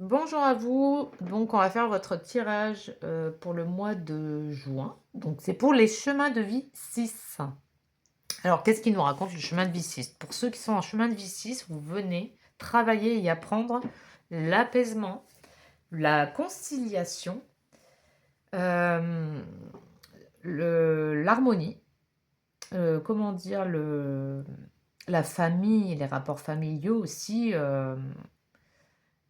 Bonjour à vous. Donc, on va faire votre tirage pour le mois de juin. Donc, c'est pour les chemins de vie 6. Alors, qu'est-ce qu'il nous raconte le chemin de vie 6? Pour ceux qui sont en chemin de vie 6, vous venez travailler et apprendre l'apaisement, la conciliation, euh, l'harmonie, comment dire, la famille, les rapports familiaux aussi.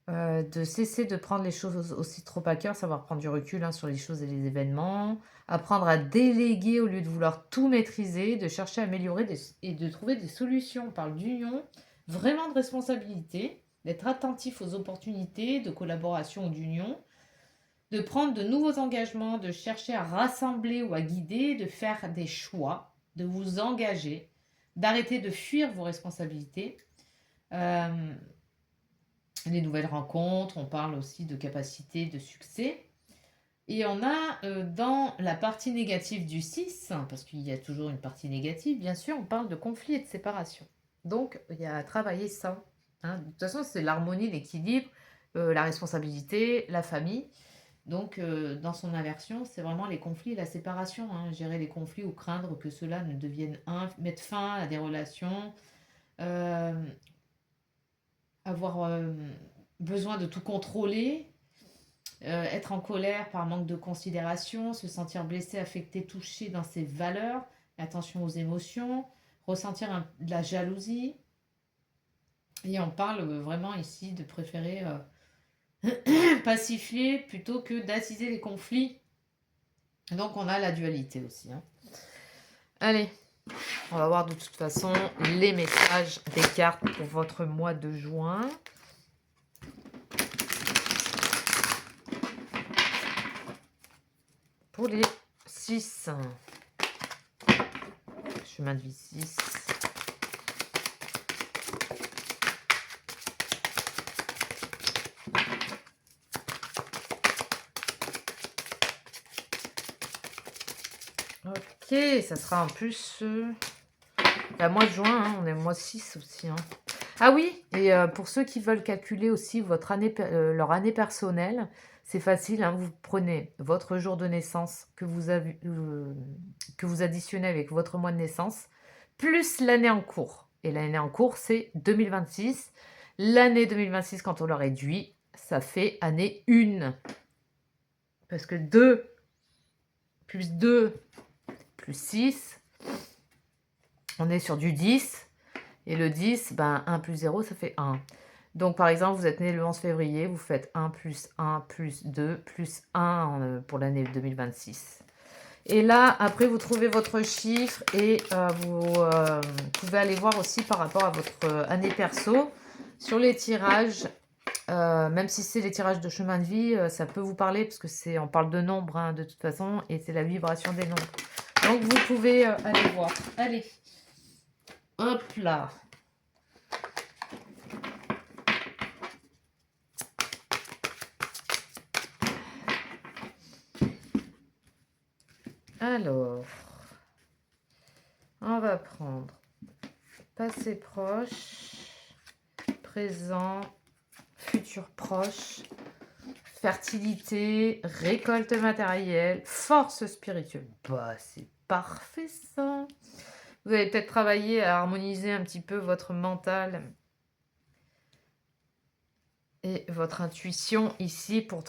De cesser de prendre les choses aussi trop à cœur, savoir prendre du recul, hein, sur les choses et les événements, apprendre à déléguer au lieu de vouloir tout maîtriser, de chercher à améliorer et de trouver des solutions. On parle d'union, vraiment de responsabilité, d'être attentif aux opportunités de collaboration ou d'union, de prendre de nouveaux engagements, de chercher à rassembler ou à guider, de faire des choix, de vous engager, d'arrêter de fuir vos responsabilités. Euh, les nouvelles rencontres, on parle aussi de capacité de succès. Et on a dans la partie négative du 6, parce qu'il y a toujours une partie négative, bien sûr, on parle de conflit et de séparation. Donc, il y a à travailler ça. Hein. De toute façon, c'est l'harmonie, l'équilibre, la responsabilité, la famille. Donc, dans son inversion, c'est vraiment les conflits et la séparation. Hein. Gérer les conflits ou craindre que cela ne devienne un, mettre fin à des relations, euh, avoir besoin de tout contrôler, être en colère par manque de considération, se sentir blessé, affecté, touché dans ses valeurs, attention aux émotions, ressentir de la jalousie. Et on parle vraiment ici de préférer pacifier plutôt que d'attiser les conflits. Donc on a la dualité aussi. Hein. Allez, on va voir de toute façon les messages des cartes pour votre mois de juin. Pour les 6. Chemin de vie 6. Ok, ça sera en plus mois de juin, hein, on est mois 6 aussi. Hein. Ah oui, et pour ceux qui veulent calculer aussi votre leur année personnelle, c'est facile, hein, vous prenez votre jour de naissance que que vous additionnez avec votre mois de naissance, plus l'année en cours. Et l'année en cours, c'est 2026. L'année 2026, quand on le réduit, ça fait année 1. Parce que 2 plus 2 plus 6, on est sur du 10. Et le 10, ben 1 plus 0, ça fait 1. Donc, par exemple, vous êtes né le 11 février, vous faites 1 plus 2 plus 1 pour l'année 2026. Et là, après, vous trouvez votre chiffre et vous pouvez aller voir aussi par rapport à votre année perso sur les tirages. Même si c'est les tirages de chemin de vie, ça peut vous parler parce que on parle de nombres, hein, de toute façon, et c'est la vibration des nombres. Donc, vous pouvez aller voir. Allez, hop là. Alors, on va prendre passé proche, présent, futur proche, fertilité, récolte matérielle, force spirituelle. Bah, c'est parfait ça. Vous allez peut-être travailler à harmoniser un petit peu votre mental et votre intuition ici pour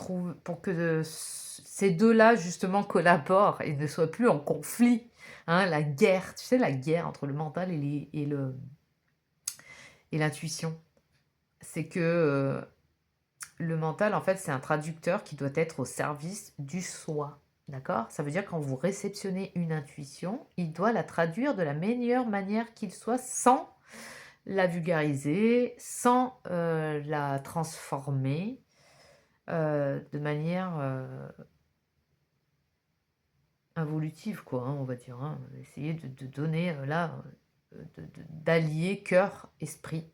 que ces deux-là justement collaborent et ne soient plus en conflit. Hein, la guerre, tu sais, la guerre entre le mental et l'intuition. C'est que le mental, en fait, c'est un traducteur qui doit être au service du soi. D'accord? Ça veut dire quand vous réceptionnez une intuition, il doit la traduire de la meilleure manière qu'il soit sans la vulgariser, sans la transformer de manière involutive, quoi, hein, on va dire. Hein. Essayer de donner d'allier cœur, esprit,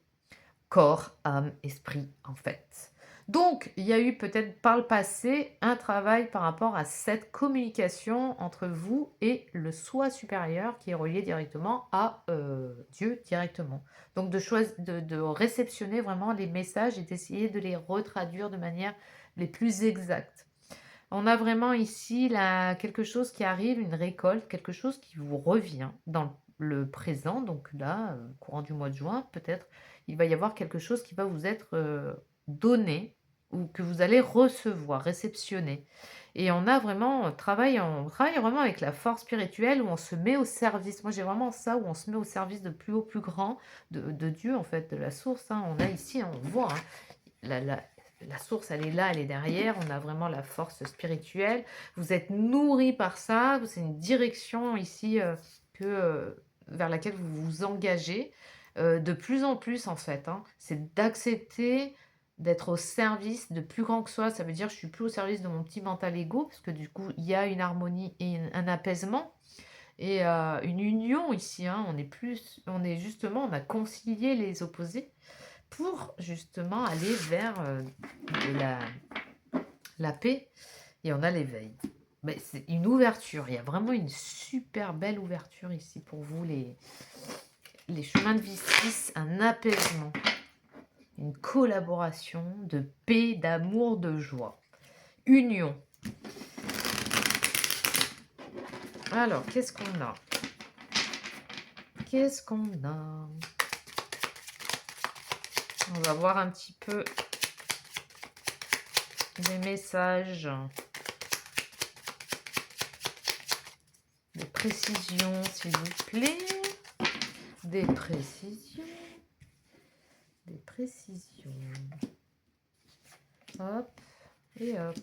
corps, âme, esprit, en fait. Donc, il y a eu peut-être par le passé un travail par rapport à cette communication entre vous et le soi supérieur qui est relié directement à Dieu directement. Donc, de réceptionner vraiment les messages et d'essayer de les retraduire de manière les plus exactes. On a vraiment ici là, quelque chose qui arrive, une récolte, quelque chose qui vous revient dans le présent. Donc là, courant du mois de juin, peut-être, il va y avoir quelque chose qui va vous être donné ou que vous allez recevoir, réceptionner. Et on a vraiment, on travaille vraiment avec la force spirituelle où on se met au service. Moi, j'ai vraiment ça, où on se met au service de plus haut, plus grand, de Dieu, en fait, de la source, hein. On a ici, hein, on voit, hein, la source, elle est là, elle est derrière. On a vraiment la force spirituelle. Vous êtes nourri par ça. C'est une direction ici vers laquelle vous vous engagez de plus en plus, en fait, hein. C'est d'accepter d'être au service de plus grand que soi. Ça veut dire je suis plus au service de mon petit mental ego, parce que du coup, il y a une harmonie et un apaisement et une union ici, hein. On est justement, on a concilié les opposés pour justement aller vers de la paix et on a l'éveil. Mais c'est une ouverture, il y a vraiment une super belle ouverture ici pour vous, les chemins de vie 6, un apaisement, une collaboration de paix, d'amour, de joie, union. Alors, qu'est-ce qu'on a? Qu'est-ce qu'on a? On va voir un petit peu les messages. Des précisions, s'il vous plaît. Des précisions. Des précisions. Hop. Et hop.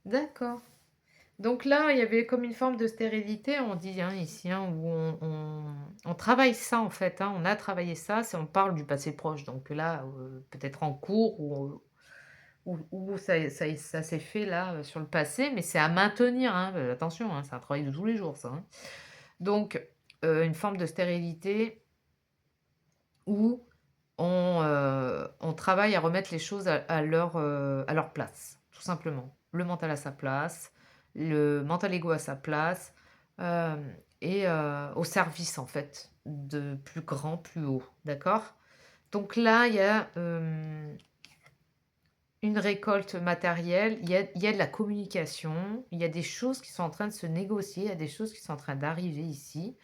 D'accord. Donc là, il y avait comme une forme de stérilité, on dit hein, ici, hein, où on travaille ça en fait, hein, on a travaillé ça, on parle du passé proche. Donc là, peut-être en cours ou ça s'est fait là sur le passé, mais c'est à maintenir, hein, attention, hein, c'est un travail de tous les jours ça, hein. Donc, une forme de stérilité où on travaille à remettre les choses à leur place, tout simplement. Le mental à sa place, le mental ego à sa place, et au service en fait de plus grand, plus haut, d'accord? Donc là, il y a, une récolte matérielle, il y a de la communication, il y a des choses qui sont en train de se négocier, il y a des choses qui sont en train d'arriver ici.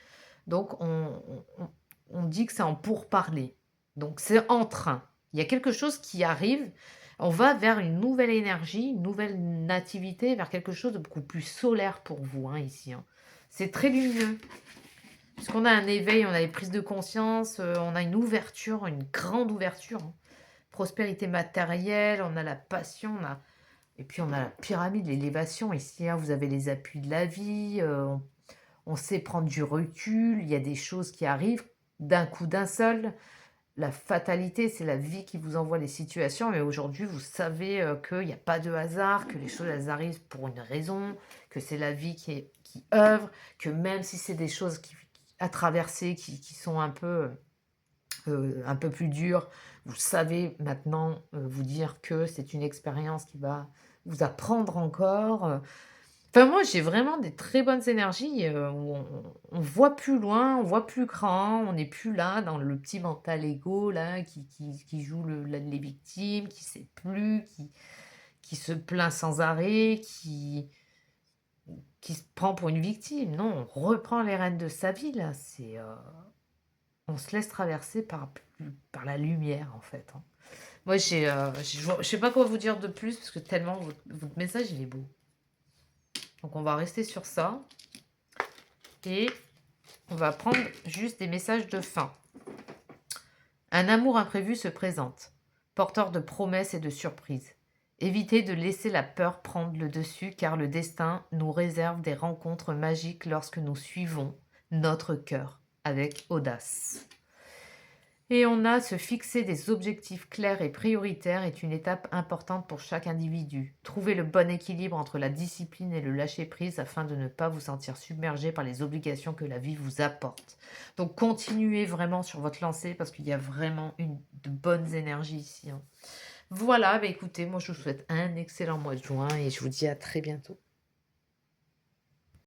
Donc on dit que c'est en pourparlers. Donc c'est en train. Il y a quelque chose qui arrive. On va vers une nouvelle énergie, une nouvelle nativité, vers quelque chose de beaucoup plus solaire pour vous, hein, ici, hein. C'est très lumineux. Puisqu'on a un éveil, on a des prises de conscience, on a une ouverture, une grande ouverture, hein. Prospérité matérielle, on a la passion, et puis on a la pyramide, l'élévation ici, hein. Vous avez les appuis de la vie, on sait prendre du recul, il y a des choses qui arrivent d'un coup, d'un seul. La fatalité, c'est la vie qui vous envoie les situations, mais aujourd'hui, vous savez qu'il n'y a pas de hasard, que les choses, elles arrivent pour une raison, que c'est la vie qui œuvre, que même si c'est des choses à traverser, qui sont un peu plus dures, vous savez maintenant vous dire que c'est une expérience qui va vous apprendre encore. Enfin, moi, j'ai vraiment des très bonnes énergies, où on voit plus loin, on voit plus grand, on n'est plus là dans le petit mental égo là qui joue les victimes, qui sait plus, qui se plaint sans arrêt, qui se prend pour une victime. Non, on reprend les rênes de sa vie là, on se laisse traverser par la lumière en fait, hein. Moi, je sais pas quoi vous dire de plus parce que tellement votre message il est beau. Donc on va rester sur ça. Et on va prendre juste des messages de fin. Un amour imprévu se présente, porteur de promesses et de surprises. Évitez de laisser la peur prendre le dessus car le destin nous réserve des rencontres magiques lorsque nous suivons notre cœur avec audace. Et on a se fixer des objectifs clairs et prioritaires est une étape importante pour chaque individu. Trouvez le bon équilibre entre la discipline et le lâcher-prise afin de ne pas vous sentir submergé par les obligations que la vie vous apporte. Donc continuez vraiment sur votre lancée parce qu'il y a vraiment de bonnes énergies ici, hein. Voilà, bah écoutez, moi je vous souhaite un excellent mois de juin et je vous dis à très bientôt.